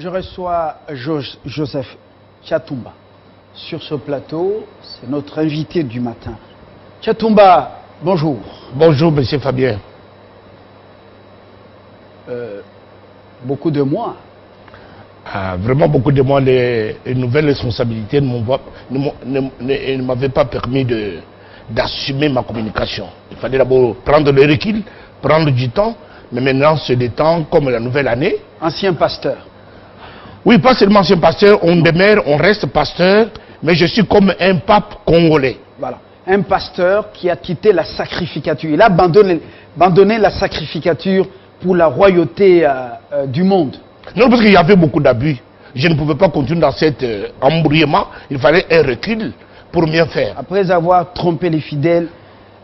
je reçois Joseph Tchatumba sur ce plateau. C'est notre invité du matin. Tchatumba, bonjour. Bonjour, monsieur Fabien. Beaucoup de mois. Vraiment beaucoup de mois, les nouvelles responsabilités ne m'avaient pas permis d'assumer ma communication. Il fallait d'abord prendre le recul, prendre du temps, mais maintenant c'est le temps comme la nouvelle année. Ancien pasteur. Oui, pas seulement ancien pasteur, on demeure, on reste pasteur, mais je suis comme un pape congolais. Voilà, un pasteur qui a quitté la sacrificature. Il a abandonné la sacrificature pour la royauté du monde. Non, parce qu'il y avait beaucoup d'abus. Je ne pouvais pas continuer dans cet embrouillement. Il fallait un recul pour mieux faire. Après avoir trompé les fidèles,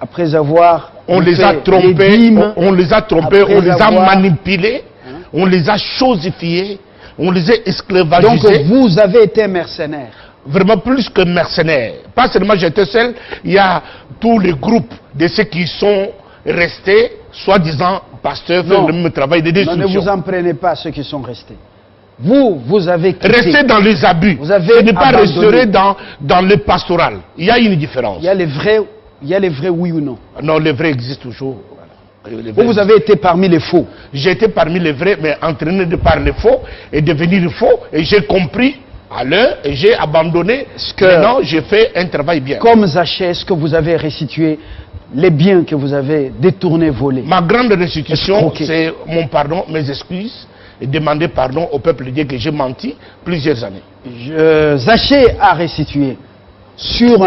après avoir... On les a trompés, on les a trompés, on les a manipulés, on les a chosifiés, on les a esclavagisés. Donc vous avez été mercenaire. Vraiment plus que mercenaire. Pas seulement j'étais seul, il y a tous les groupes de ceux qui sont restés, soi-disant pasteurs, faire le même travail de destruction. Non, ne vous en prenez pas ceux qui sont restés. Vous avez quitté. Rester dans les abus. Vous avez ne pas rester dans le pastoral. Il y a une différence. Il y a les vrais oui ou non. Non, les vrais existent toujours. Vous avez été parmi les faux. J'ai été parmi les vrais, mais entraîné de par les faux et devenir faux. Et j'ai compris à l'heure et j'ai abandonné. Maintenant, j'ai fait un travail bien. Comme Zachée, est-ce que vous avez restitué les biens que vous avez détournés, volés? Ma grande restitution, c'est mon pardon, mes excuses, et demander pardon au peuple de Dieu que j'ai menti plusieurs années. Zachée a restitué sur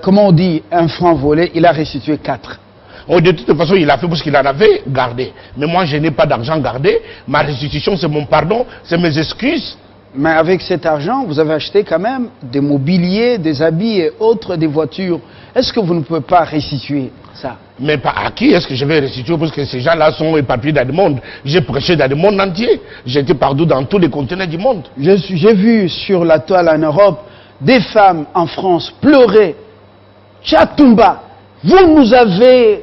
comment on dit, un franc volé, il a restitué 4. Oh, de toute façon, il a fait parce qu'il en avait gardé. Mais moi, je n'ai pas d'argent gardé. Ma restitution, c'est mon pardon, c'est mes excuses. Mais avec cet argent, vous avez acheté quand même des mobiliers, des habits et autres, des voitures. Est-ce que vous ne pouvez pas restituer ça? Mais pas à qui est-ce que je vais restituer? Parce que ces gens-là sont éparpillés dans le monde. J'ai prêché dans le monde entier. J'étais partout dans tous les continents du monde. J'ai vu sur la toile en Europe des femmes en France pleurer. Tchatumba, vous nous avez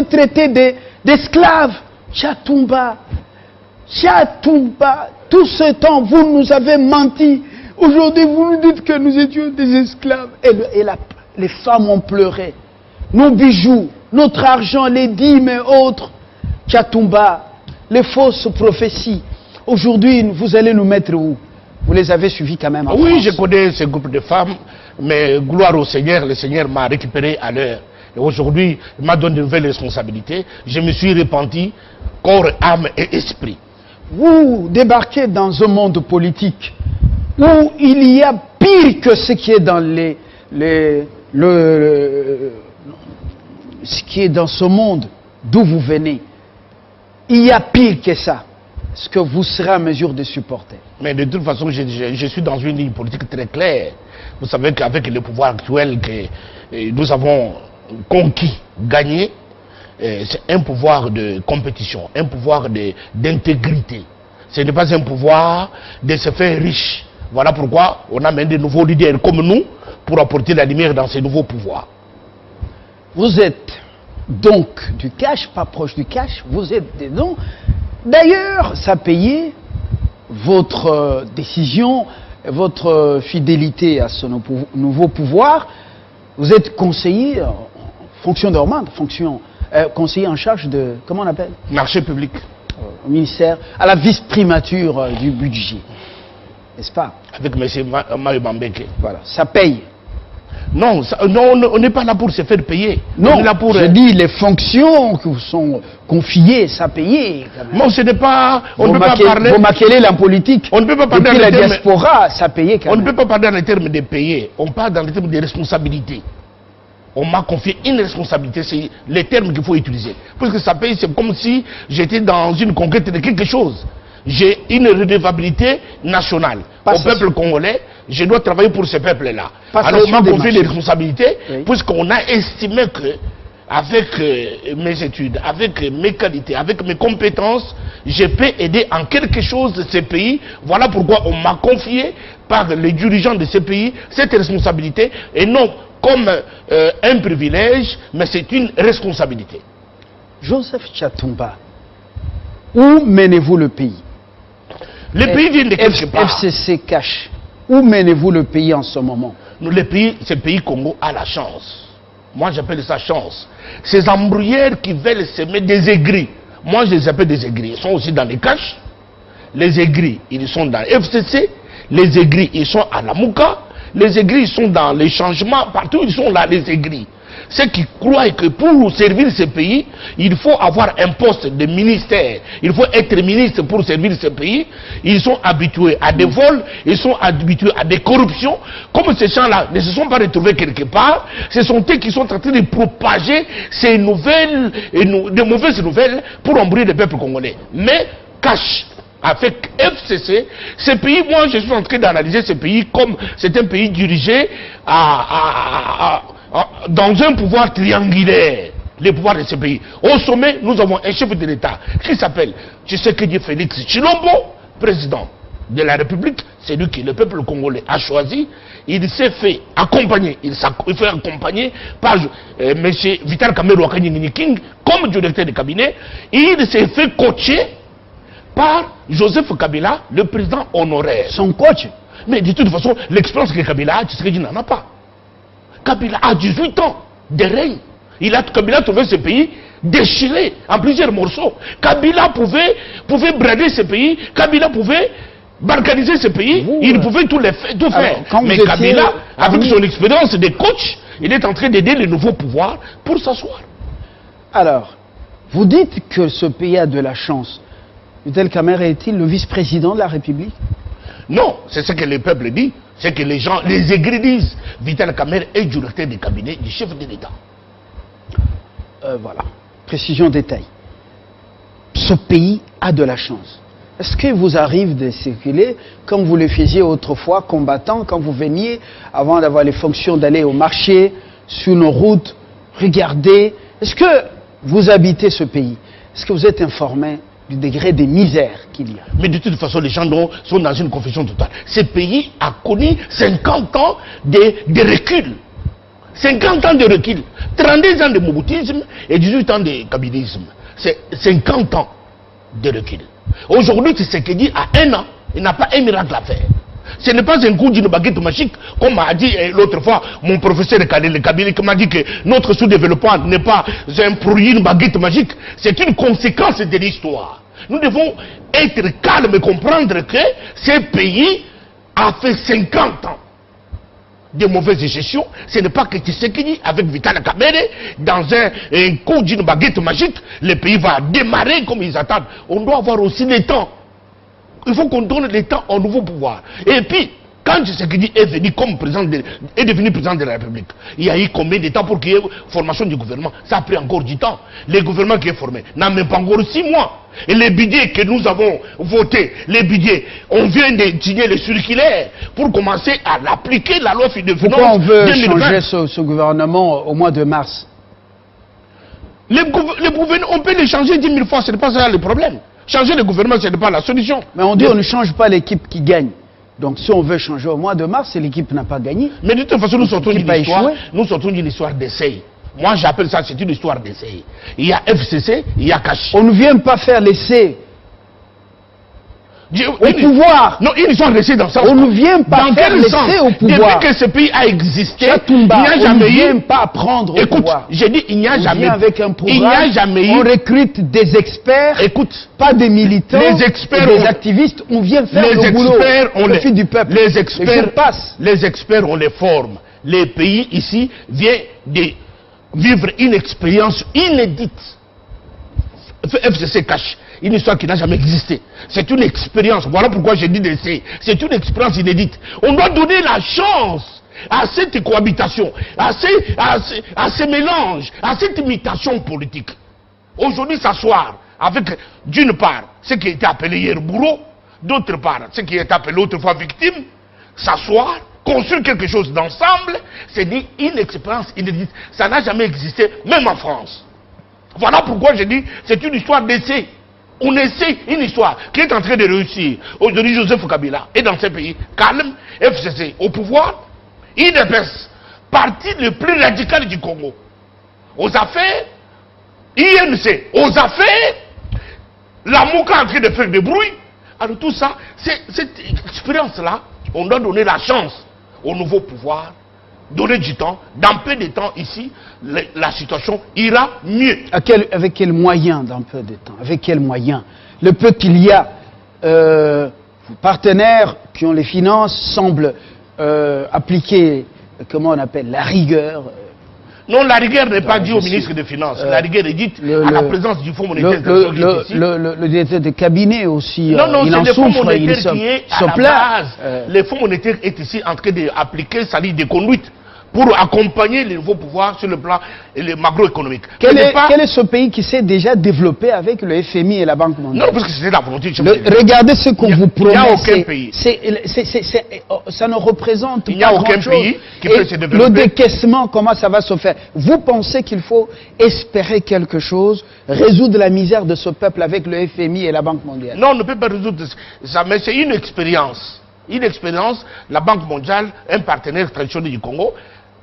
traité d'esclaves. Tchatumba, Tchatumba, tout ce temps vous nous avez menti. Aujourd'hui vous nous dites que nous étions des esclaves. Et les femmes ont pleuré. Nos bijoux, notre argent, les dîmes et autres. Tchatumba, les fausses prophéties. Aujourd'hui, vous allez nous mettre où? Vous les avez suivis quand même en France. Oui, je connais ce groupe de femmes, mais gloire au Seigneur, le Seigneur m'a récupéré à l'heure. Et aujourd'hui, il m'a donné de nouvelles responsabilités. Je me suis repenti, corps, âme et esprit. Vous débarquez dans un monde politique où il y a pire que ce qui est dans ce qui est dans ce monde d'où vous venez. Il y a pire que ça. Est-ce que vous serez en mesure de supporter? Mais de toute façon, je suis dans une ligne politique très claire. Vous savez qu'avec le pouvoir actuel que nous avons conquis, gagné, c'est un pouvoir de compétition, un pouvoir d'intégrité. Ce n'est pas un pouvoir de se faire riche. Voilà pourquoi on a même de nouveaux leaders comme nous pour apporter la lumière dans ces nouveaux pouvoirs. Vous êtes donc du cash, pas proche du cash, vous êtes des dons. D'ailleurs, ça payait votre décision, votre fidélité à ce nouveau pouvoir. Vous êtes conseiller, fonction normale, conseiller en charge de, comment on appelle? Marché public. Au ministère, à la vice-primature du budget. N'est-ce pas? Avec M. Mario Bambeke. Voilà, ça paye. Non, on n'est pas là pour se faire payer. Non, on est là pour, je dis les fonctions qui vous sont confiées, ça paye. Non, ce n'est pas... On ne peut pas parler... Vous maquillez la politique. On ne peut pas parler depuis la diaspora, ça payait quand même. On ne peut pas parler dans les termes de payer. On parle dans les termes de responsabilité. On m'a confié une responsabilité, c'est les termes qu'il faut utiliser. Parce que ça paye, c'est comme si j'étais dans une conquête de quelque chose. J'ai une redevabilité nationale. Au peuple congolais, je dois travailler pour ce peuple-là. Alors on m'a confié des responsabilités, puisqu'on a estimé que, avec mes études, avec mes qualités, avec mes compétences, je peux aider en quelque chose de ces pays. Voilà pourquoi on m'a confié par les dirigeants de ces pays cette responsabilité, et non comme un privilège, mais c'est une responsabilité. Joseph Tchatumba, où menez-vous le pays? Les pays viennent de quelque part. FCC cache. Où menez-vous le pays en ce moment? Le pays, ce pays Congo a la chance. Moi, j'appelle ça chance. Ces embrouilleurs qui veulent semer des aigris. Moi, je les appelle des aigris. Ils sont aussi dans les caches. Les aigris, ils sont dans FCC. Les aigris, ils sont à la Mouka. Les aigris, ils sont dans les changements. Partout, ils sont là, les aigris. Ceux qui croient que pour servir ce pays, il faut avoir un poste de ministère. Il faut être ministre pour servir ce pays. Ils sont habitués à des vols, ils sont habitués à des corruptions. Comme ces gens-là ne se sont pas retrouvés quelque part, ce sont eux qui sont en train de propager ces nouvelles, de mauvaises nouvelles pour embrouiller le peuple congolais. Mais cache. Avec FCC, ce pays, moi je suis en train d'analyser ce pays comme c'est un pays dirigé dans un pouvoir triangulaire, les pouvoirs de ce pays. Au sommet, nous avons un chef de l'État qui s'appelle Tshisekedi Félix Tshilombo, président de la République. C'est lui que le peuple congolais a choisi. Il s'est fait accompagner, il fait accompagner par M. Vital Kamerhe Wakani King comme directeur de cabinet. Il s'est fait coacher par Joseph Kabila, le président honoraire. Son coach. Mais de toute façon, l'expérience que Kabila a, Tshisekedi n'en a pas. Kabila a 18 ans de règne. Kabila a trouvé ce pays déchiré en plusieurs morceaux. Kabila pouvait brader ce pays. Kabila pouvait balkaniser ce pays. Il pouvait tout faire. Mais Kabila, avec son expérience de coach, il est en train d'aider le nouveau pouvoir pour s'asseoir. Alors, vous dites que ce pays a de la chance. Vital Kamerhe est-il le vice-président de la République? Non, c'est ce que le peuple dit. C'est que les gens, les aigris disent. Vital Kamerhe est directeur du cabinet du chef de l'État. Voilà. Précision détail. Ce pays a de la chance. Est-ce qu'il vous arrive de circuler comme vous le faisiez autrefois, combattant, quand vous veniez, avant d'avoir les fonctions, d'aller au marché, sur nos routes, regarder? Est-ce que vous habitez ce pays? Est-ce que vous êtes informé du degré de misère qu'il y a? Mais de toute façon, les gens sont dans une confusion totale. Ce pays a connu 50 ans de recul. 50 ans de recul. 32 ans de moboutisme et 18 ans de kabylisme. C'est 50 ans de recul. Aujourd'hui, Tshisekedi a 1 an. Il n'a pas un miracle à faire. Ce n'est pas un coup d'une baguette magique, comme m'a dit l'autre fois mon professeur Kadele Kabila, qui m'a dit que notre sous-développement n'est pas un produit d'une baguette magique, c'est une conséquence de l'histoire. Nous devons être calmes et comprendre que ce pays a fait 50 ans de mauvaise gestion. Ce n'est pas que Tshisekedi, avec Vital Kamerhe, dans un coup d'une baguette magique, le pays va démarrer comme ils attendent. On doit avoir aussi le temps. Il faut qu'on donne le temps au nouveau pouvoir. Et puis, quand Tshisekedi est venu comme est devenu président de la République, il y a eu combien de temps pour qu'il y ait formation du gouvernement? Ça a pris encore du temps. Le gouvernement qui est formé n'a même pas encore 6 mois. Et les budgets que nous avons votés, les budgets, on vient de signer les circulaires pour commencer à l'appliquer, la loi de finances. Pourquoi on veut changer ce gouvernement au mois de mars? Le gouvernement, on peut le changer 10 000 fois, ce n'est pas ça le problème. Changer le gouvernement, ce n'est pas la solution. Mais on dit qu'on ne change pas l'équipe qui gagne. Donc si on veut changer au mois de mars, l'équipe n'a pas gagné. Mais de toute façon, nous sortons d'une histoire d'essai. Moi, j'appelle ça, c'est une histoire d'essai. Il y a FCC, il y a Cash. On ne vient pas faire l'essai au pouvoir. Non, une histoire d'essai dans ça. On ne vient pas faire l'essai au pouvoir. Depuis que ce pays a existé, Chatumba, il n'y a jamais eu. On ne vient pas prendre au pouvoir. J'ai dit, il n'y a jamais eu. Avec un programme, il n'y a jamais eu. On recrute des experts. Écoute, pas des militants, les experts, des activistes. On vient faire le boulot. Profit du peuple. Les experts, on les forme. Les pays ici viennent de vivre une expérience inédite. FCC cache une histoire qui n'a jamais existé. C'est une expérience. Voilà pourquoi j'ai dit d'essai. C'est une expérience inédite. On doit donner la chance à cette cohabitation, à ces mélanges, à cette imitation politique. Aujourd'hui, s'asseoir avec, d'une part, ce qui était appelé hier bourreau, d'autre part, ce qui est appelé autrefois victime, s'asseoir, construire quelque chose d'ensemble, c'est une expérience inédite. Ça n'a jamais existé, même en France. Voilà pourquoi je dis, c'est une histoire d'essai. On essaie une histoire qui est en train de réussir. Aujourd'hui, Joseph Kabila est dans ce pays, calme, FCC au pouvoir, IDPS, parti le plus radical du Congo. Aux affaires, INC, aux affaires, la Mouka en train de faire des bruits, Alors tout ça, cette expérience-là, on doit donner la chance au nouveau pouvoir, donner du temps. Dans peu de temps ici, la situation ira mieux. Avec quels moyens dans peu de temps? Avec quels moyens? Le peu qu'il y a, partenaires qui ont les finances semblent appliquer, comment on appelle, la rigueur. Non, la rigueur n'est pas due au ministre des Finances. La rigueur est dite à la présence du Fonds monétaire international. Le directeur de cabinet aussi, non, il en c'est le Fonds souffre, monétaire qui est à la base. Le Fonds monétaire est ici en train d'appliquer sa ligne de conduite pour accompagner les nouveaux pouvoirs sur le plan macroéconomique. Quel est ce pays qui s'est déjà développé avec le FMI et la Banque mondiale? Non, parce que c'est la volonté du regardez ce qu'on vous promet. Il n'y a aucun pays. Ça ne représente pas grand-chose. Il n'y a aucun pays qui peut se développer. Le décaissement, comment ça va se faire? Vous pensez qu'il faut espérer quelque chose, résoudre la misère de ce peuple avec le FMI et la Banque mondiale? Non, on ne peut pas résoudre ça, mais c'est une expérience. Une expérience, la Banque mondiale, un partenaire traditionnel du Congo,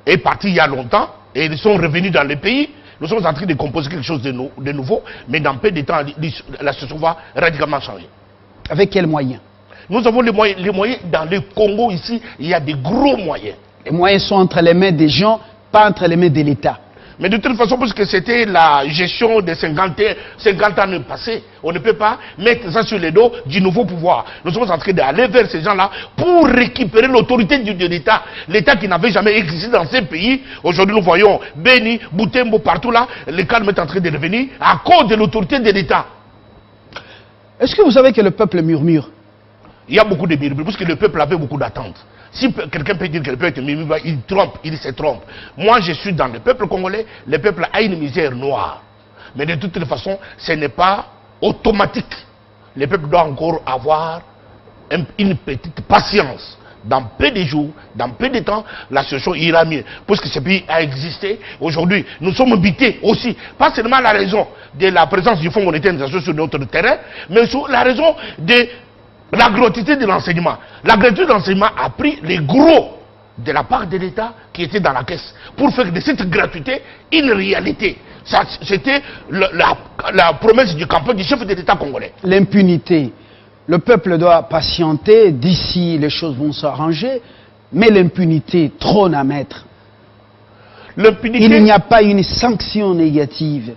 est parti il y a longtemps et ils sont revenus dans le pays. Nous sommes en train de composer quelque chose de nouveau, mais dans peu de temps, la situation va radicalement changer. Avec quels moyens? Nous avons les moyens dans le Congo ici, il y a des gros moyens. Les moyens sont entre les mains des gens, pas entre les mains de l'État. Mais de toute façon, parce que c'était la gestion des 50 ans passés, on ne peut pas mettre ça sur les dos du nouveau pouvoir. Nous sommes en train d'aller vers ces gens-là pour récupérer l'autorité de l'État. L'État qui n'avait jamais existé dans ces pays. Aujourd'hui, nous voyons Beni, Butembo, partout là, les calmes est en train de revenir à cause de l'autorité de l'État. Est-ce que vous savez que le peuple murmure? Il y a beaucoup de murmures, parce que le peuple avait beaucoup d'attentes. Si quelqu'un peut dire que le peuple murmure, il se trompe. Moi, je suis dans le peuple congolais, le peuple a une misère noire. Mais de toute façon, ce n'est pas automatique. Le peuple doit encore avoir une petite patience. Dans peu de jours, dans peu de temps, la situation ira mieux. Parce que ce pays a existé. Aujourd'hui, nous sommes habités aussi, pas seulement à la raison de la présence du Fonds monétaire international sur notre terrain, mais sur la raison de la gratuité de l'enseignement. La gratuité de l'enseignement a pris les gros de la part de l'État qui était dans la caisse pour faire de cette gratuité une réalité. C'était la promesse du campagne du chef de l'État congolais. L'impunité. Le peuple doit patienter, d'ici les choses vont s'arranger, mais l'impunité trône à mettre. Il n'y a pas une sanction négative.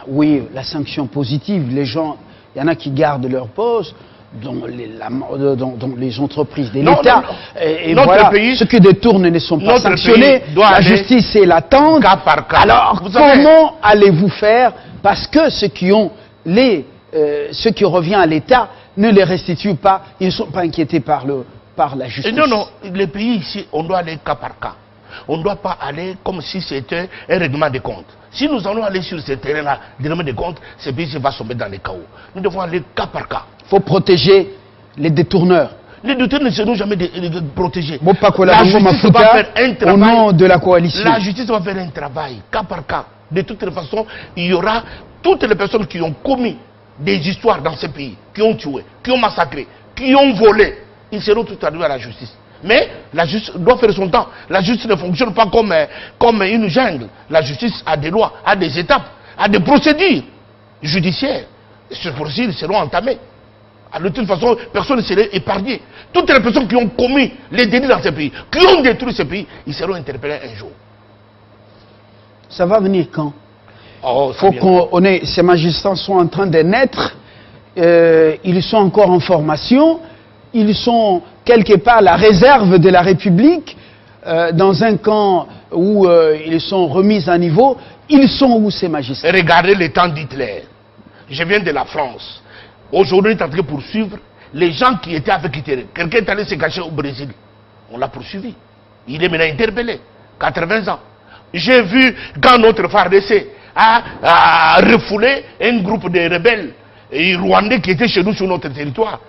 Oui, la sanction positive, les gens, il y en a qui gardent leur poste, dont les entreprises de l'État. Et voilà, ceux qui détournent ne sont pas sanctionnés. La justice est latente. Cas par cas. Alors, comment allez-vous faire? Parce que ceux qui reviennent à l'État ne les restituent pas. Ils ne sont pas inquiétés par la justice. Non, les pays ici, on doit aller cas par cas. On ne doit pas aller comme si c'était un règlement de compte. Si nous allons aller sur ce terrain-là, règlement de compte, ce pays va tomber dans les chaos. Nous devons aller cas par cas. Il faut protéger les détourneurs. Les détourneurs ne seront jamais protégés. La justice va faire un travail. Au nom de la coalition. La justice va faire un travail, cas par cas. De toute façon, il y aura toutes les personnes qui ont commis des histoires dans ce pays, qui ont tué, qui ont massacré, qui ont volé. Ils seront tous arrivés à la justice. Mais la justice doit faire son temps. La justice ne fonctionne pas comme une jungle. La justice a des lois, a des étapes, a des procédures judiciaires. Ces procédures seront entamées. De toute façon, personne ne serait épargné. Toutes les personnes qui ont commis les délits dans ce pays, qui ont détruit ce pays, ils seront interpellés un jour. Ça va venir quand? Oh, faut qu'on ait, ces magistrats sont en train de naître, ils sont encore en formation, ils sont quelque part la réserve de la République, dans un camp où ils sont remis à niveau. Ils sont où ces magistrats? Regardez le temps d'Hitler. Je viens de la France. Aujourd'hui, on est en train de poursuivre les gens qui étaient avec Hitler. Quelqu'un est allé se cacher au Brésil. On l'a poursuivi. Il est maintenant interpellé. 80 ans. J'ai vu quand notre FARDC a refoulé un groupe de rebelles rwandais qui étaient chez nous sur notre territoire.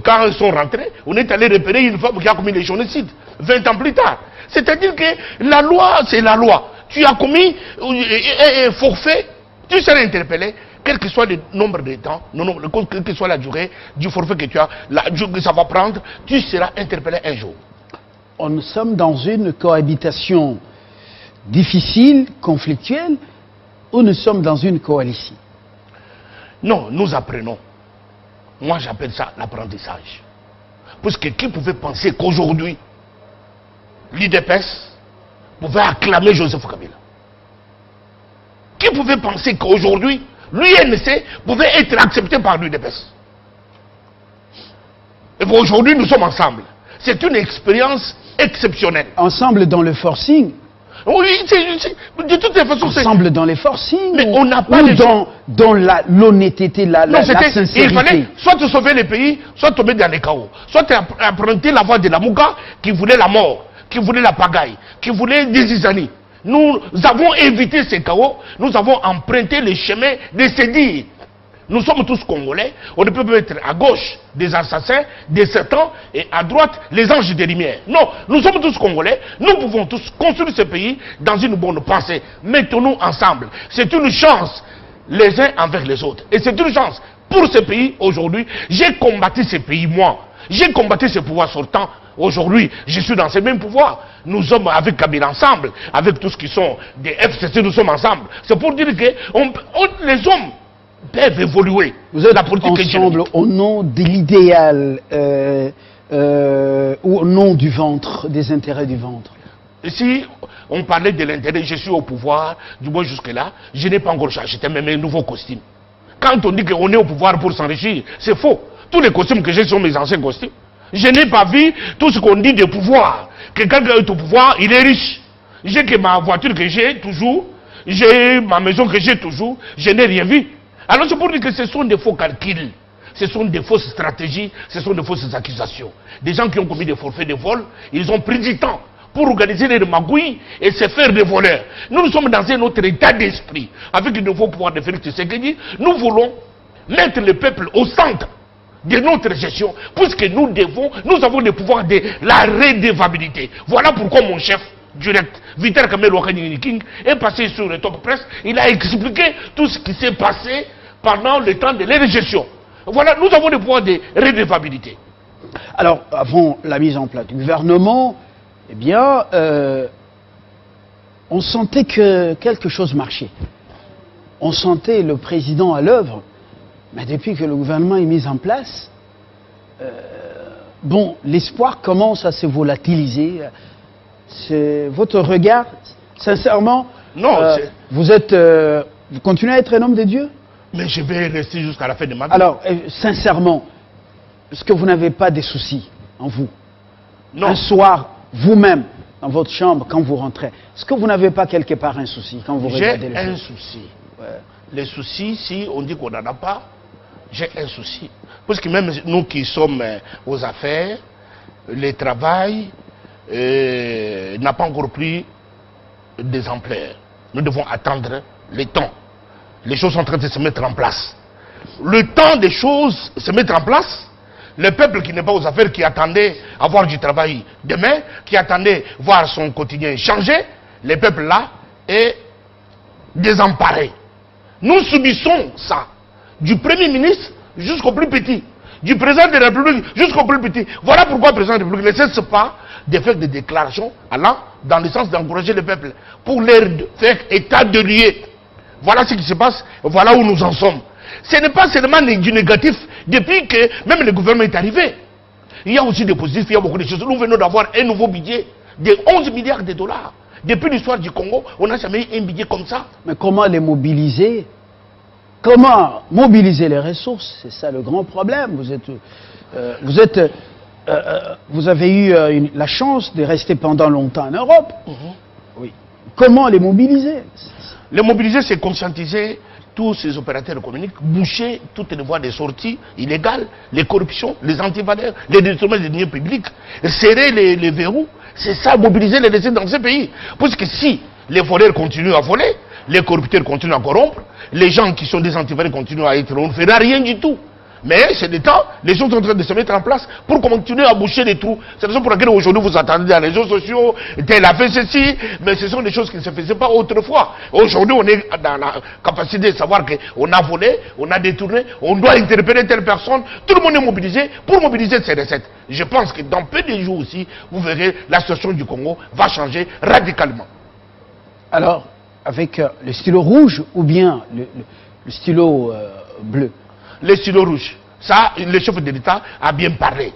Quand ils sont rentrés, on est allé repérer une femme qui a commis les génocides 20 ans plus tard. C'est-à-dire que la loi, c'est la loi. Tu as commis un forfait, tu seras interpellé, quel que soit le nombre de temps, quelle que soit la durée du forfait que tu as, que ça va prendre, tu seras interpellé un jour. Nous sommes dans une cohabitation difficile, conflictuelle, ou nous sommes dans une coalition? Non, nous apprenons. Moi, j'appelle ça l'apprentissage. Parce que qui pouvait penser qu'aujourd'hui, l'UDPS pouvait acclamer Joseph Kabila? Qui pouvait penser qu'aujourd'hui, l'UNC pouvait être accepté par l'UDPS? Et aujourd'hui, nous sommes ensemble. C'est une expérience exceptionnelle. Ensemble dans le forcing? Oui, de toutes les façons, ensemble dans les forcings? Mais on n'a pas ou dans l'honnêteté, la sincérité? Il fallait soit te sauver le pays, soit tomber dans les chaos. Soit emprunter la voie de la Mouka qui voulait la mort, qui voulait la pagaille, qui voulait des Isani. Nous avons évité ces chaos, nous avons emprunté le chemin de se dire. Nous sommes tous Congolais, on ne peut pas être à gauche des assassins, des Satans, et à droite les anges des lumières. Non, nous sommes tous Congolais, nous pouvons tous construire ce pays dans une bonne pensée. Mettons-nous ensemble. C'est une chance les uns envers les autres. Et c'est une chance pour ce pays aujourd'hui. J'ai combattu ce pays, moi. J'ai combattu ce pouvoir sortant. Aujourd'hui, je suis dans ces mêmes pouvoirs. Nous sommes avec Kabila ensemble, avec tous qui sont des FCC, nous sommes ensemble. C'est pour dire que les hommes peuvent évoluer. Vous êtes la politique ensemble au nom de l'idéal ou au nom du ventre, des intérêts du ventre? Si on parlait de l'intérêt, je suis au pouvoir, du moins jusque-là, je n'ai pas encore acheté même un nouveau costume. Quand on dit qu'on est au pouvoir pour s'enrichir, c'est faux. Tous les costumes que j'ai sont mes anciens costumes. Je n'ai pas vu tout ce qu'on dit de pouvoir. Que quelqu'un est au pouvoir, il est riche. J'ai que ma voiture que j'ai toujours, j'ai ma maison que j'ai toujours, je n'ai rien vu. Alors c'est pour dire que ce sont des faux calculs, ce sont des fausses stratégies, ce sont des fausses accusations. Des gens qui ont commis des forfaits de vol, ils ont pris du temps pour organiser les magouilles et se faire des voleurs. Nous sommes dans un autre état d'esprit. Avec le nouveau pouvoir de Félix Tshisekedi, nous voulons mettre le peuple au centre de notre gestion, puisque nous avons le pouvoir de la redevabilité. Voilà pourquoi mon chef direct, Vital Kamel Wakani King, est passé sur le top presse. Il a expliqué tout ce qui s'est passé pendant le temps de la gestion. Voilà, nous avons le pouvoir de redevabilité. Alors, avant la mise en place du gouvernement, eh bien, on sentait que quelque chose marchait. On sentait le président à l'œuvre. Mais depuis que le gouvernement est mis en place, bon, l'espoir commence à se volatiliser. C'est votre regard, sincèrement. Non, vous continuez à être un homme de Dieu? Mais je vais rester jusqu'à la fin de ma vie. Alors, sincèrement, est-ce que vous n'avez pas des soucis en vous? Non. Un soir, vous-même, dans votre chambre, quand vous rentrez, est-ce que vous n'avez pas quelque part un souci quand vous regardez le film? J'ai un souci. Ouais. Les soucis, si on dit qu'on n'en a pas, j'ai un souci. Parce que même nous qui sommes aux affaires, le travail n'a pas encore pris des ampleurs. Nous devons attendre le temps. Les choses sont en train de se mettre en place. Le temps des choses se mettre en place, le peuple qui n'est pas aux affaires, qui attendait avoir du travail demain, qui attendait voir son quotidien changer, le peuple là est désemparé. Nous subissons ça, du Premier ministre jusqu'au plus petit, du président de la République jusqu'au plus petit. Voilà pourquoi le président de la République ne cesse pas de faire des déclarations allant dans le sens d'encourager le peuple pour leur faire état de lieu. Voilà ce qui se passe, voilà où nous en sommes. Ce n'est pas seulement du négatif, depuis que même le gouvernement est arrivé. Il y a aussi des positifs, il y a beaucoup de choses. Nous venons d'avoir un nouveau budget de 11 milliards de dollars. Depuis l'histoire du Congo, on n'a jamais eu un budget comme ça. Mais comment les mobiliser? Comment mobiliser les ressources? C'est ça le grand problème. Vous avez eu la chance de rester pendant longtemps en Europe. Oui. Comment les mobiliser? Les mobiliser, c'est conscientiser tous ces opérateurs économiques, boucher toutes les voies de sortie illégales, les corruptions, les antivaleurs, les détournements des deniers publics, serrer les verrous. C'est ça, mobiliser les laisser dans ce pays. Parce que si les voleurs continuent à voler, les corrupteurs continuent à corrompre, les gens qui sont des antivaleurs continuent à être, on ne fera rien du tout. Mais c'est le temps, les choses sont en train de se mettre en place pour continuer à boucher les trous. C'est la raison pour laquelle aujourd'hui vous attendez dans les réseaux sociaux, tel a fait ceci, mais ce sont des choses qui ne se faisaient pas autrefois. Aujourd'hui on est dans la capacité de savoir qu'on a volé, on a détourné, on doit interpeller telle personne, tout le monde est mobilisé pour mobiliser ces recettes. Je pense que dans peu de jours aussi, vous verrez, la situation du Congo va changer radicalement. Alors, avec le stylo rouge ou bien le stylo bleu? Les stylos rouges. Ça, le chef de l'État a bien parlé.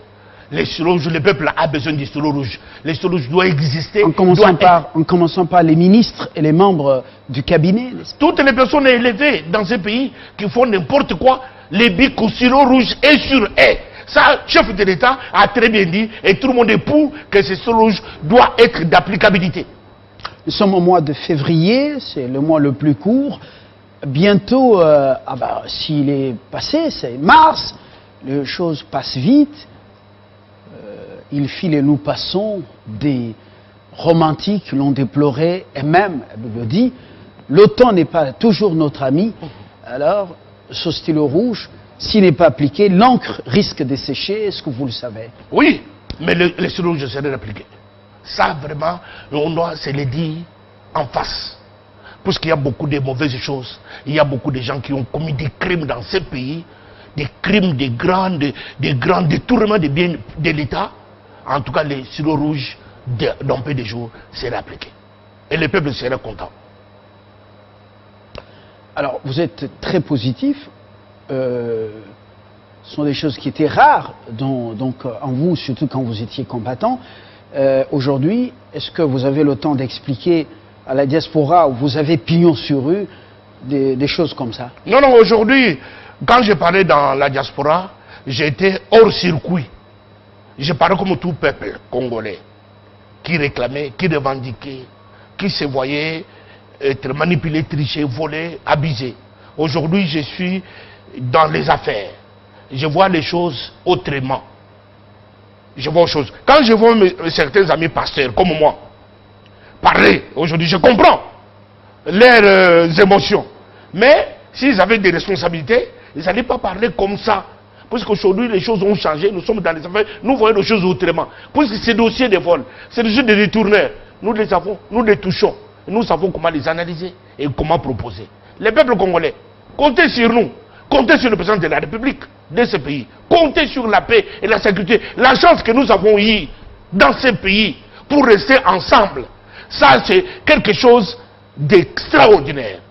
Les stylos rouges, le peuple a besoin des stylos rouges. Les stylos rouges doivent exister. En commençant par les ministres et les membres du cabinet. Toutes les personnes élevées dans ce pays qui font n'importe quoi, les bics au stylo rouge est sur eux. Ça, chef de l'État a très bien dit, et tout le monde est pour que ce stylo rouge doit être d'applicabilité. Nous sommes au mois de février, c'est le mois le plus court. Bientôt, s'il est passé, c'est mars, les choses passent vite. Il file et nous passons, des romantiques l'ont déploré, et même, elle le dit, l'OTAN n'est pas toujours notre ami. Alors, ce stylo rouge, s'il n'est pas appliqué, l'encre risque de sécher, est-ce que vous le savez? Oui, mais le stylo rouge serait appliqué. Ça, vraiment, on doit se le dire en face. Parce qu'il y a beaucoup de mauvaises choses. Il y a beaucoup de gens qui ont commis des crimes dans ce pays, des crimes, des grands détournements des biens de l'État. En tout cas, les stylos rouges, dans peu de jours, seraient appliqués. Et le peuple serait content. Alors, vous êtes très positif. Ce sont des choses qui étaient rares en vous, surtout quand vous étiez combattant. Aujourd'hui, est-ce que vous avez le temps d'expliquer à la diaspora où vous avez pignon sur rue des choses comme ça? Non, non, aujourd'hui, quand je parlais dans la diaspora, j'étais hors circuit. Je parlais comme tout peuple congolais qui réclamait, qui revendiquait, qui se voyait être manipulé, triché, volé, abusé. Aujourd'hui, je suis dans les affaires. Je vois les choses autrement. Je vois autre chose. Quand je vois certains amis pasteurs comme moi parler, aujourd'hui je comprends leurs émotions. Mais s'ils avaient des responsabilités, ils n'allaient pas parler comme ça. Parce qu'aujourd'hui les choses ont changé, nous sommes dans les affaires, nous voyons les choses autrement. Parce que ces dossiers de vol, ces dossiers de détourneurs, nous les avons, nous les touchons. Nous savons comment les analyser et comment proposer. Les peuples congolais, comptez sur nous, comptez sur le président de la République de ce pays, comptez sur la paix et la sécurité, la chance que nous avons eue dans ce pays pour rester ensemble. Ça, c'est quelque chose d'extraordinaire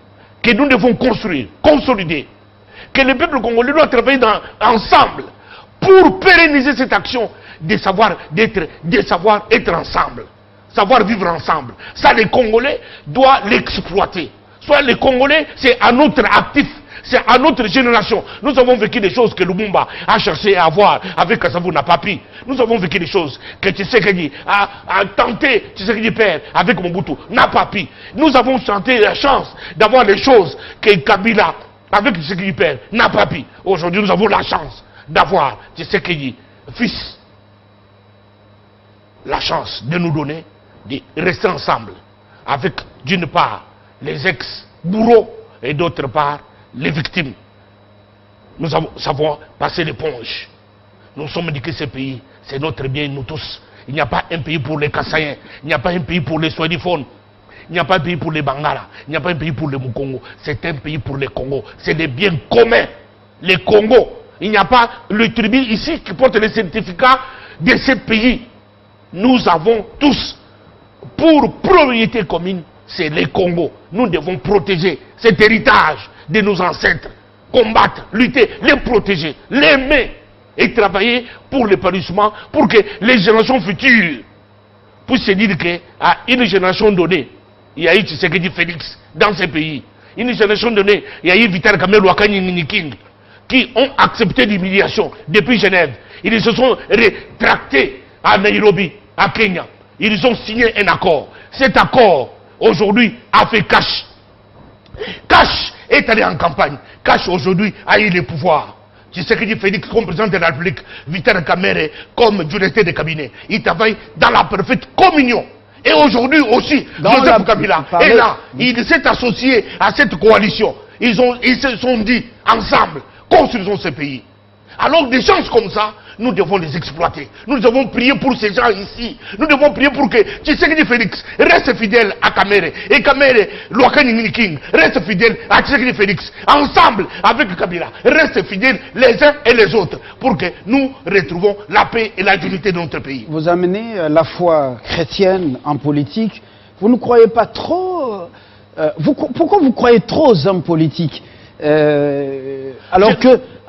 que nous devons construire, consolider. Que le peuple congolais doit travailler ensemble pour pérenniser cette action de savoir être ensemble, savoir vivre ensemble. Ça, les Congolais doivent l'exploiter. Soit les Congolais, c'est un autre actif, c'est à notre génération. Nous avons vécu des choses que Lumumba a cherché à avoir avec Kassavou n'a pas pu. Nous avons vécu des choses que Tshisekedi a tenté, Tshisekedi père, avec Mobutu, n'a pas pu. Nous avons tenté la chance d'avoir des choses que Kabila, avec Tshisekedi père, n'a pas pu. Aujourd'hui, nous avons la chance d'avoir Tshisekedi fils. La chance de nous donner, de rester ensemble avec, d'une part, les ex-bourreaux et d'autre part, les victimes. Nous savons passer l'éponge. Nous sommes dit que ce pays, c'est notre bien, nous tous. Il n'y a pas un pays pour les Kassaïens, il n'y a pas un pays pour les Swadiphones, il n'y a pas un pays pour les Bangala, il n'y a pas un pays pour les Mukongo. C'est un pays pour les Congos. C'est des biens communs. Les Congos. Il n'y a pas le tribunal ici qui porte les certificats de ce pays. Nous avons tous, pour propriété commune, c'est les Congos. Nous devons protéger cet héritage de nos ancêtres, combattre, lutter, les protéger, l'aimer et travailler pour l'épanouissement, pour que les générations futures puissent se dire qu'à une génération donnée, il y a eu Tshisekedi Félix dans ce pays. Une génération donnée, il y a eu Vital Kamerhe Wakani King qui ont accepté l'humiliation depuis Genève. Ils se sont rétractés à Nairobi, à Kenya. Ils ont signé un accord. Cet accord, aujourd'hui, a fait Kash. Kash est allé en campagne. Kash, aujourd'hui, a eu le pouvoir. Tshisekedi Félix comme président de la République, Vital Kamerhe comme directeur de cabinet. Il travaille dans la parfaite communion. Et aujourd'hui aussi, Joseph Kabila est là. Il s'est associé à cette coalition. Ils se sont dit, ensemble, construisons ce pays. Alors des chances comme ça, nous devons les exploiter. Nous devons prier pour ces gens ici. Nous devons prier pour que Tshisekedi Félix reste fidèle à Kamerhe. Et Kamerhe, Lwakani King, reste fidèle à Tshisekedi Félix. Ensemble, avec Kabila, reste fidèles les uns et les autres. Pour que nous retrouvons la paix et la dignité de notre pays. Vous amenez la foi chrétienne en politique. Vous ne croyez pas trop... pourquoi vous croyez trop aux hommes politiques alors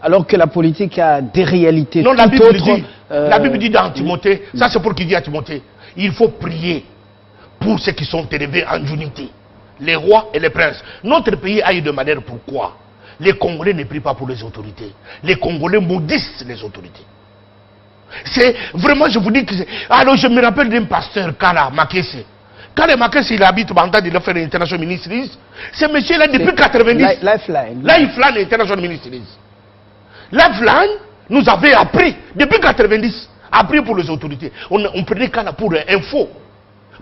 alors que la politique a des réalités Non, tout la Bible autres. dit, la Bible dit dans Timothée, ça c'est pour qu'il dit à Timothée, il faut prier pour ceux qui sont élevés en unité, les rois et les princes. Notre pays a eu de manière pourquoi les Congolais ne prient pas pour les autorités. Les Congolais maudissent les autorités. C'est vraiment, je vous dis que c'est... Alors je me rappelle d'un pasteur, Kala Makese. Kala Makese, il habite Banda, il a fait l'International Ministries. Ce monsieur-là, depuis 90, Lifeline. Lifeline International Ministries. Lifeline nous avait appris, depuis 90, appris pour les autorités. On prenait Kala pour info.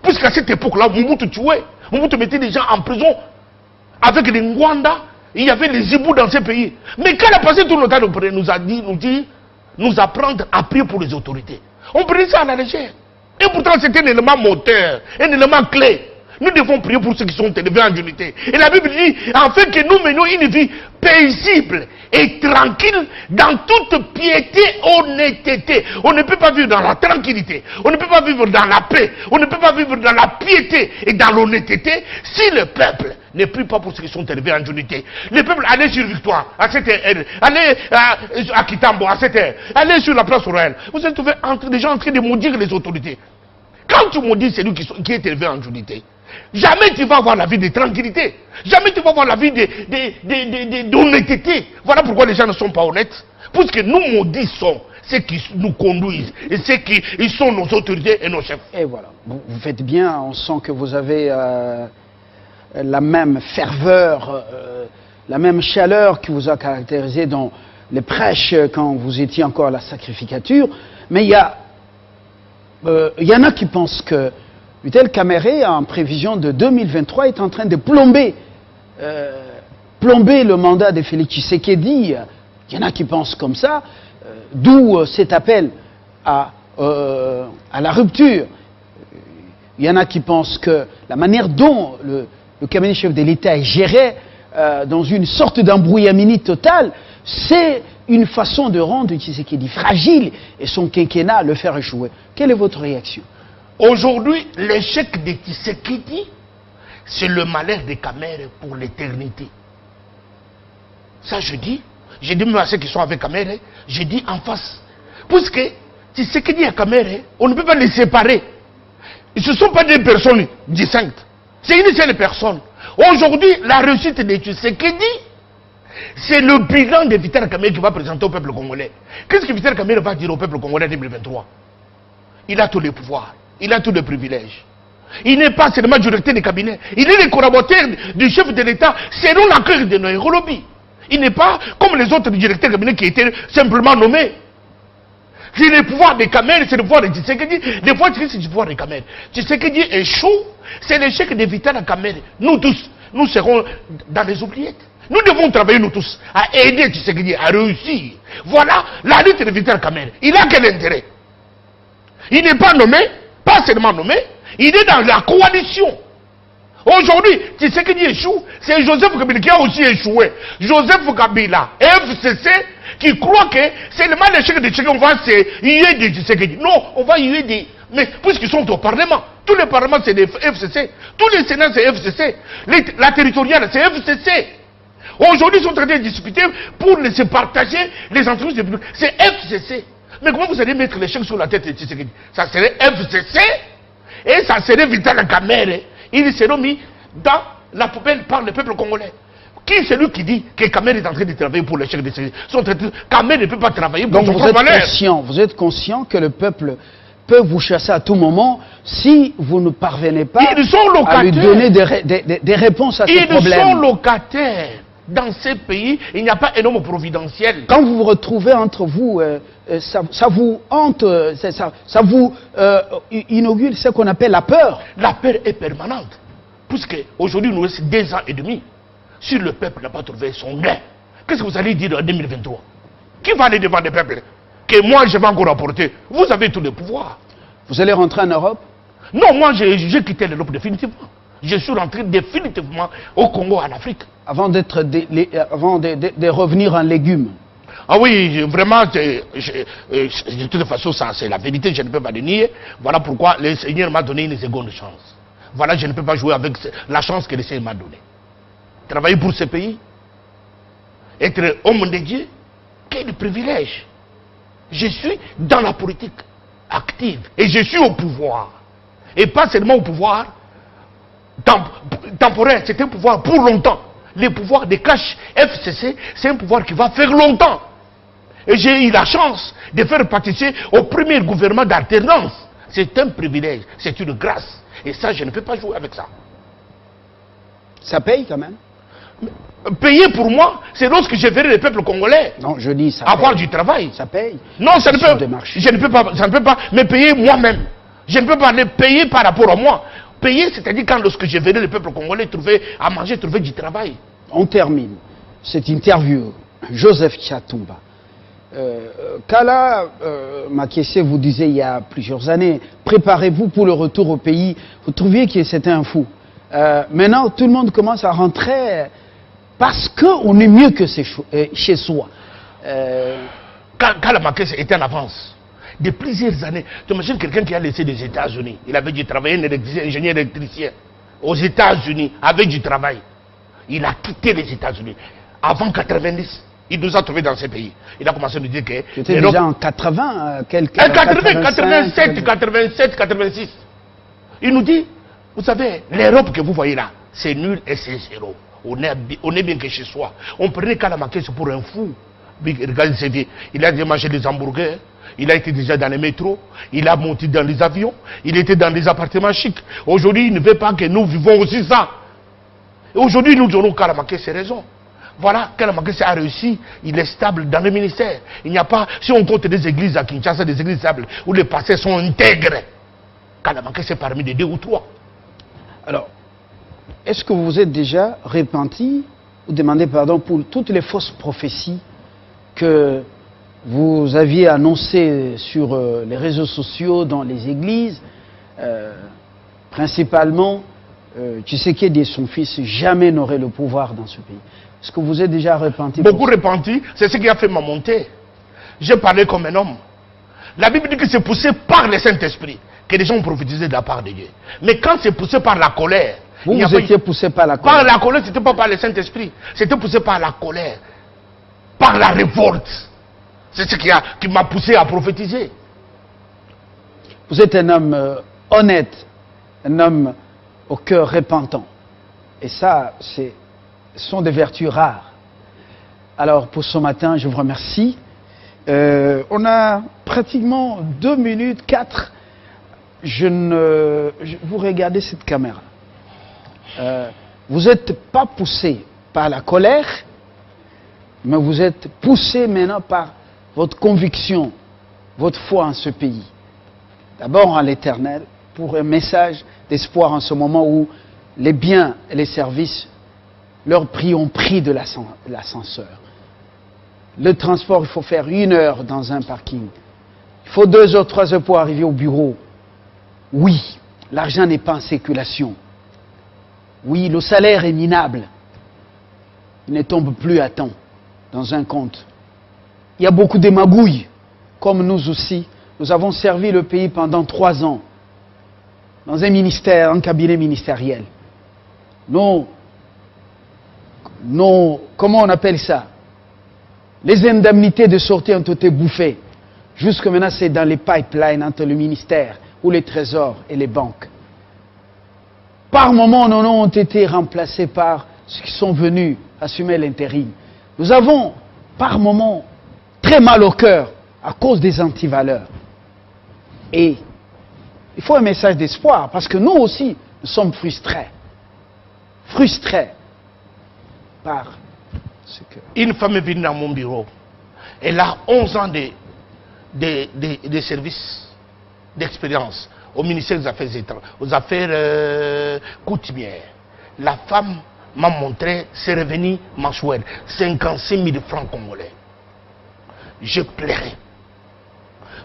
Puisqu'à cette époque-là, Mobutu tuait. Mobutu mettait des gens en prison avec les Ngwanda. Il y avait les Zibou dans ces pays. Mais quand a passé tout le temps, nous apprendre à prier pour les autorités. On prenait ça à la légère. Et pourtant, c'était un élément moteur, un élément clé. Nous devons prier pour ceux qui sont élevés en unité. Et la Bible dit, afin que nous menions une vie paisible et tranquille dans toute piété, honnêteté. On ne peut pas vivre dans la tranquillité. On ne peut pas vivre dans la paix. On ne peut pas vivre dans la piété et dans l'honnêteté si le peuple ne prie pas pour ceux qui sont élevés en unité. Le peuple allait sur Victoire à cette heure, allez à Kitambo à cette heure, allez sur la place Royale. Vous êtes trouvé des gens en train de maudire les autorités. Quand tu maudis celui qui est élevé en unité, jamais tu vas avoir la vie de tranquillité. Jamais tu vas avoir la vie d'honnêteté. Voilà pourquoi les gens ne sont pas honnêtes. Puisque nous maudissons ceux qui nous conduisent et ceux qui ils sont nos autorités et nos chefs. Et voilà, vous faites bien, on sent que vous avez la même ferveur, la même chaleur qui vous a caractérisé dans les prêches quand vous étiez encore à la sacrificature. Mais il y en a qui pensent que Vital Kamerhe, en prévision de 2023, est en train de plomber le mandat de Félix Tshisekedi. Il y en a qui pensent comme ça, d'où cet appel à la rupture. Il y en a qui pensent que la manière dont le cabinet chef de l'État est géré dans une sorte d'embrouillamini total, c'est une façon de rendre Tshisekedi fragile et son quinquennat le faire échouer. Quelle est votre réaction? Aujourd'hui, l'échec de Tshisekedi, c'est le malheur de Kamerhe pour l'éternité. Ça, je dis même à ceux qui sont avec Kamerhe, je dis en face. Puisque Tshisekedi et Kamerhe, on ne peut pas les séparer. Ils ne sont pas des personnes distinctes. C'est une seule personne. Aujourd'hui, la réussite de Tshisekedi, c'est le bilan de Vital Kamerhe qui va présenter au peuple congolais. Qu'est-ce que Vital Kamerhe va dire au peuple congolais en 2023? Il a tous les pouvoirs. Il a tous les privilèges. Il n'est pas seulement directeur de cabinet. Il est le collaborateur du chef de l'État selon l'accueil de Nairobi. Il n'est pas comme les autres directeurs de cabinet qui étaient simplement nommés. C'est le pouvoir de Kamerhe, c'est le pouvoir de Tshisekedi. Des fois, c'est le pouvoir de Kamerhe. Tshisekedi échoue, c'est l'échec de Vital Kamerhe. Nous tous, nous serons dans les oubliettes. Nous devons travailler, nous tous, à aider Tshisekedi à réussir. Voilà la lutte de Vital Kamerhe. Il a quel intérêt? Il n'est pas nommé, pas seulement nommé, il est dans la coalition. Aujourd'hui, Tshisekedi échoue, c'est Joseph Kabila qui a aussi échoué. Joseph Kabila, FCC, qui croit que c'est le mal échec de Tshisekedi, on va se huer de Tshisekedi. Non, on va huer des... Mais puisqu'ils sont au Parlement, tous les parlements c'est des FCC, tous les sénats c'est FCC, la territoriale c'est FCC. Aujourd'hui, ils sont en train de discuter pour laisser partager les entreprises de public. C'est FCC. Mais comment vous allez mettre l'échec sur la tête de Tshisekedi? Ça serait FCC et ça serait Vital Kamerhe. Ils seront mis dans la poubelle par le peuple congolais. Qui est celui qui dit que Kamerhe est en train de travailler pour l'échec de Tshisekedi? Kamerhe ne peut pas travailler pour son propre malheur. Vous êtes conscient que le peuple peut vous chasser à tout moment si vous ne parvenez pas à lui donner des réponses à ces problèmes. Ils sont locataires. Dans ces pays, il n'y a pas énorme providentiel. Quand vous vous retrouvez entre vous, ça vous hante, ça vous inaugure ce qu'on appelle la peur. La peur est permanente. Puisque aujourd'hui, nous restons 2 ans et demi. Si le peuple n'a pas trouvé son gain, qu'est-ce que vous allez dire en 2023? Qui va aller devant le peuple? Que moi, je vais encore rapporter. Vous avez tous les pouvoirs. Vous allez rentrer en Europe? Non, moi, j'ai quitté l'Europe définitivement. Je suis rentré définitivement au Congo, en Afrique. Avant de revenir en légumes. Ah oui, vraiment, de toute façon, ça c'est la vérité, je ne peux pas le nier. Voilà pourquoi le Seigneur m'a donné une seconde chance. Voilà, je ne peux pas jouer avec la chance que le Seigneur m'a donnée. Travailler pour ce pays, être homme de Dieu, Quel privilège! Je suis dans la politique active et je suis au pouvoir. Et pas seulement au pouvoir temporaire, c'est un pouvoir pour longtemps. Le pouvoir des cash FCC, c'est un pouvoir qui va faire longtemps. Et j'ai eu la chance de faire participer au premier gouvernement d'alternance. C'est un privilège, c'est une grâce. Et ça, je ne peux pas jouer avec ça. Ça paye quand même? Payer pour moi, c'est lorsque je verrai le peuple congolais Non, je dis ça avoir paye. du travail. Ça paye? Non, ça ne Sur peut, des marchés. je ne peux pas, ça ne peut pas me payer moi-même. Je ne peux pas le payer par rapport à moi. Payer, c'est-à-dire quand lorsque je verrai le peuple congolais trouver à manger, trouver du travail. On termine cette interview. Joseph Tchatumba. Kala Makesse vous disait il y a plusieurs années, préparez-vous pour le retour au pays. Vous trouviez que c'était un fou. Maintenant, tout le monde commence à rentrer parce qu'on est mieux que chez soi. Kala Makesse était en avance. De plusieurs années. Tu imagines quelqu'un qui a laissé les États-Unis. Il avait dû travailler, un ingénieur électricien. Aux États-Unis, avec du travail. Il a quitté les États-Unis. Avant 90, il nous a trouvés dans ces pays. Il a commencé à nous dire que... C'était déjà en 80, quelques... 87, 86. Il nous dit, vous savez, l'Europe que vous voyez là, c'est nul et c'est zéro. On est bien que chez soi. On prenait Kala Makesse pour un fou. Regardez ses vies. Il a déjà mangé des hamburgers. Il a été déjà dans les métros, il a monté dans les avions, il était dans des appartements chics. Aujourd'hui, il ne veut pas que nous vivons aussi ça. Et aujourd'hui, nous donnons Kala Makesse ses raisons. Voilà, Kala Makesse a réussi, il est stable dans le ministère. Il n'y a pas, si on compte des églises à Kinshasa, des églises stables, où les pasteurs sont intègres, Kala Makesse est parmi les 2 ou 3. Alors, est-ce que vous vous êtes déjà repenti ou demandé pardon pour toutes les fausses prophéties que vous aviez annoncé sur les réseaux sociaux, dans les églises, principalement, Tshisekedi et son fils jamais n'auraient le pouvoir dans ce pays. Est-ce que vous êtes déjà repenti? Beaucoup repenti, c'est ce qui a fait ma montée. J'ai parlé comme un homme. La Bible dit que c'est poussé par le Saint-Esprit que les gens ont prophétisé de la part de Dieu. Mais quand c'est poussé par la colère... Vous étiez poussé par la colère? Par la colère, ce n'était pas par le Saint-Esprit. C'était poussé par la colère. Par la révolte. C'est ce qui m'a poussé à prophétiser. Vous êtes un homme honnête, un homme au cœur repentant. Et ça, ce sont des vertus rares. Alors, pour ce matin, je vous remercie. On a pratiquement 2 minutes, 4. Vous regardez cette caméra. Vous n'êtes pas poussé par la colère, mais vous êtes poussé maintenant par votre conviction, votre foi en ce pays. D'abord en l'Éternel, pour un message d'espoir en ce moment où les biens et les services, leur prix ont pris de l'ascenseur. Le transport, il faut faire 1 heure dans un parking. Il faut 2 heures, 3 heures pour arriver au bureau. Oui, l'argent n'est pas en circulation. Oui, le salaire est minable. Il ne tombe plus à temps dans un compte. Il y a beaucoup de magouilles, comme nous aussi. Nous avons servi le pays pendant 3 ans, dans un ministère, un cabinet ministériel. Comment on appelle ça? Les indemnités de sortie ont été bouffées. Jusque maintenant, c'est dans les pipelines entre le ministère ou les trésors et les banques. Par moments, nos noms ont été remplacés par ceux qui sont venus assumer l'intérim. Nous avons, par moments, très mal au cœur à cause des antivaleurs. Et il faut un message d'espoir parce que nous aussi, nous sommes frustrés. Frustrés par ce que... Une femme est venue dans mon bureau. Elle a 11 ans de service, d'expérience au ministère des Affaires étrangères, aux affaires coutumières. La femme m'a montré ses revenus mensuels, 56 000 francs congolais. Je pleurais.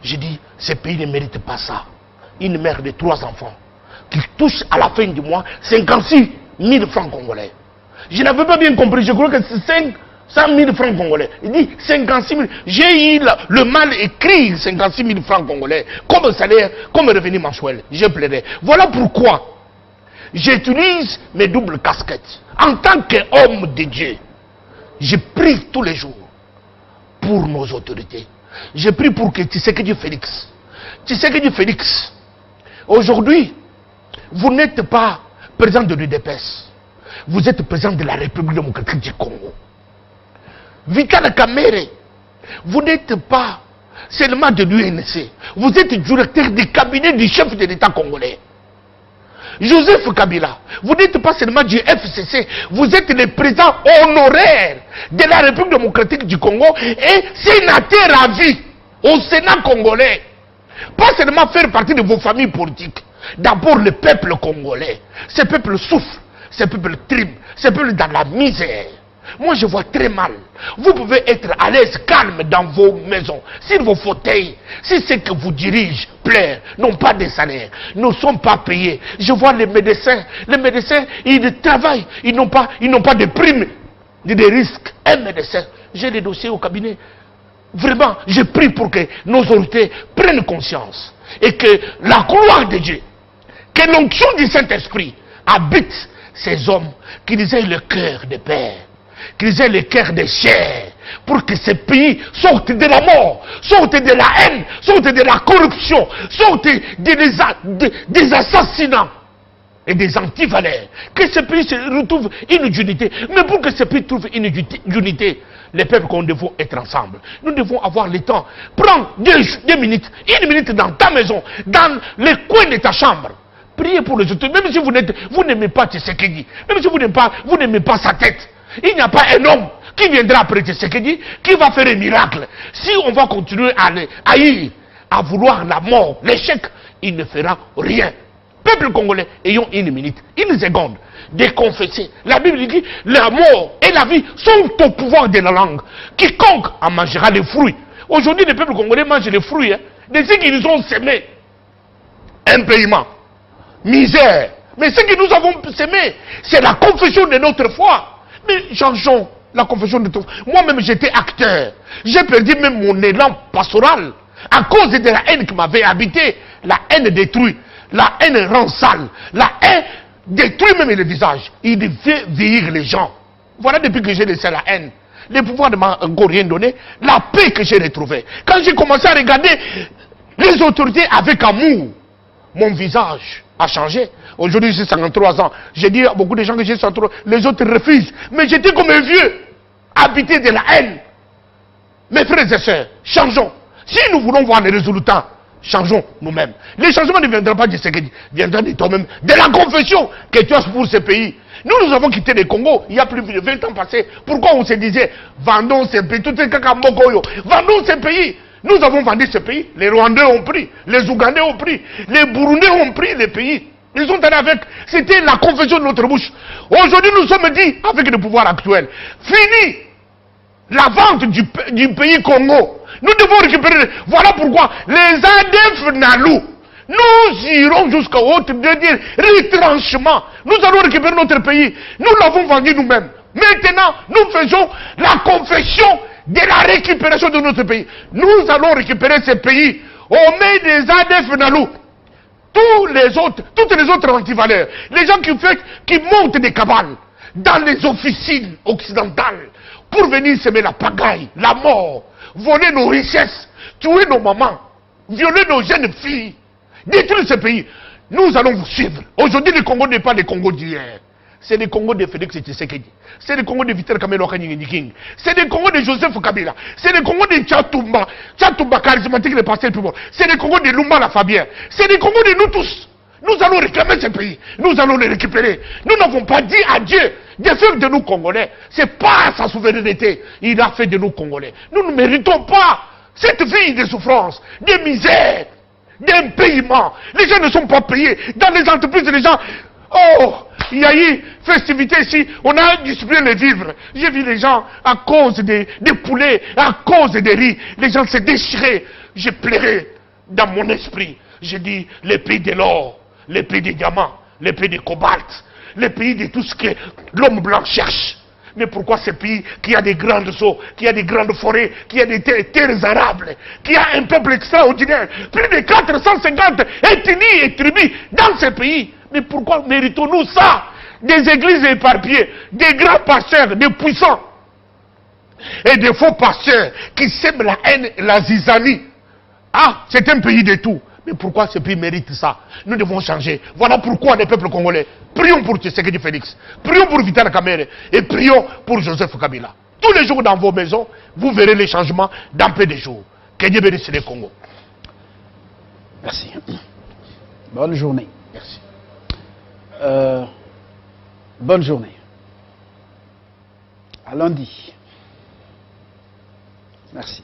Je dis, ce pays ne mérite pas ça. Une mère de 3 enfants qui touche à la fin du mois 56 000 francs congolais. Je n'avais pas bien compris, je crois que c'est 500 000 francs congolais. Il dit 56 000. J'ai eu le mal écrit 56 000 francs congolais comme salaire, comme revenu mensuel. Je pleurais. Voilà pourquoi j'utilise mes doubles casquettes. En tant qu'homme de Dieu, je prie tous les jours pour nos autorités. Je prie pour que Tshisekedi Félix. Tshisekedi Félix, aujourd'hui, vous n'êtes pas président de l'UDPS. Vous êtes président de la République démocratique du Congo. Vital Kamerhe, vous n'êtes pas seulement de l'UNC. Vous êtes directeur du cabinet du chef de l'État congolais. Joseph Kabila, vous n'êtes pas seulement du FCC, vous êtes le président honoraire de la République démocratique du Congo et sénateur à vie au Sénat congolais. Pas seulement faire partie de vos familles politiques. D'abord le peuple congolais. Ce peuple souffre, ce peuple trime, ce peuple dans la misère. Moi je vois très mal. Vous pouvez être à l'aise, calme dans vos maisons, sur vos fauteuils. Si ce que vous dirigez plaît, n'ont pas de salaire, ne sont pas payés. Je vois les médecins, ils travaillent, ils n'ont pas de primes, de risques. Un médecin, j'ai des dossiers au cabinet. Vraiment, je prie pour que nos autorités prennent conscience et que la gloire de Dieu, que l'onction du Saint-Esprit habite ces hommes qui aient le cœur de père, qu'ils aient le cœur de chair, pour que ces pays sortent de la mort, sortent de la haine, sortent de la corruption, sortent des assassinats et des antivaleurs. Que ces pays se retrouvent une unité. Mais pour que ces pays trouvent une unité, les peuples qu'on devons être ensemble. Nous devons avoir le temps. Prends 2 minutes, 1 minute dans ta maison, dans les coins de ta chambre. Priez pour les autres. Même si vous n'aimez pas Tshisekedi, même si vous n'aimez pas sa tête. Il n'y a pas un homme qui viendra après Tshisekedi qui va faire un miracle. Si on va continuer à haïr, à vouloir la mort, l'échec, il ne fera rien. Peuple congolais, ayons 1 minute, 1 seconde de confesser. La Bible dit, la mort et la vie sont au pouvoir de la langue. Quiconque en mangera les fruits. Aujourd'hui, le peuple congolais mange les fruits de ce qu'ils ont semé. Impayement, misère. Mais ce que nous avons semé, c'est la confession de notre foi. Mais changeons la confession de notre foi. Moi-même, j'étais acteur. J'ai perdu même mon élan pastoral à cause de la haine qui m'avait habité. La haine détruit. La haine rend sale. La haine détruit même le visage. Il fait vieillir les gens. Voilà depuis que j'ai laissé la haine. Le pouvoir ne m'a encore rien donné. La paix que j'ai retrouvée. Quand j'ai commencé à regarder les autorités avec amour, mon visage a changé. Aujourd'hui, j'ai 53 ans. J'ai dit à beaucoup de gens que j'ai 53 ans. Les autres refusent. Mais j'étais comme un vieux, habité de la haine. Mes frères et sœurs, changeons. Si nous voulons voir les résultats, changeons nous-mêmes. Les changements ne viendront pas de Tshisekedi, viendront de toi-même, de la confession que tu as pour ce pays. Nous avons quitté le Congo il y a plus de 20 ans passés. Pourquoi on se disait, vendons ce pays, tout est kakamokoyo, vendons ce pays. Nous avons vendu ce pays, les Rwandais ont pris, les Ougandais ont pris, les Burundais ont pris les pays. Ils sont allés avec, c'était la confession de notre bouche. Aujourd'hui nous sommes dit, avec le pouvoir actuel, fini la vente du pays Congo. Nous devons récupérer. Voilà pourquoi les ADF Nalou, nous irons jusqu'au haut de dire retranchement. Nous allons récupérer notre pays. Nous l'avons vendu nous-mêmes. Maintenant, nous faisons la confession de la récupération de notre pays. Nous allons récupérer ce pays au mains des ADF Nalou. Toutes les autres antivaleurs, les gens qui montent des cabales dans les officines occidentales pour venir semer la pagaille, la mort, voler nos richesses, tuer nos mamans, violer nos jeunes filles, détruire ce pays. Nous allons vous suivre. Aujourd'hui, le Congo n'est pas le Congo d'hier. C'est le Congo de Félix Tshisekedi. C'est le Congo de Vital Kamerhe King. C'est le Congo de Joseph Kabila. C'est le Congo de Tchatumba. Tchatumba charismatique, le pasteur plus bon. C'est le Congo de Lumba la Fabien. C'est le Congo de nous tous. Nous allons réclamer ce pays. Nous allons le récupérer. Nous n'avons pas dit à Dieu de faire de nous Congolais. Ce n'est pas sa souveraineté. Il a fait de nous Congolais. Nous ne méritons pas cette vie de souffrance, de misère, d'impayement. Les gens ne sont pas payés. Dans les entreprises, les gens... Oh, il y a eu festivité ici, on a distribué les vivres. J'ai vu les gens, à cause des poulets, à cause des riz, les gens se déchiraient. J'ai pleuré dans mon esprit. J'ai dit, les pays de l'or, les pays des diamants, les pays du cobalt, les pays de tout ce que l'homme blanc cherche. Mais pourquoi ces pays qui a des grandes eaux, qui a des grandes forêts, qui a des terres arables, qui a un peuple extraordinaire, plus de 450 ethnies et tribus dans ces pays? Mais pourquoi méritons-nous ça? Des églises éparpillées, des grands pasteurs, des puissants. Et des faux pasteurs qui sèment la haine et la zizanie. Ah, c'est un pays de tout. Mais pourquoi ce pays mérite ça? Nous devons changer. Voilà pourquoi les peuples congolais, prions pour Tshisekedi Félix, prions pour Vital Kamerhe et prions pour Joseph Kabila. Tous les jours dans vos maisons, vous verrez les changements dans peu de jours. Que Dieu bénisse le Congo. Merci. Bonne journée. Merci. Bonne journée. À lundi. Merci.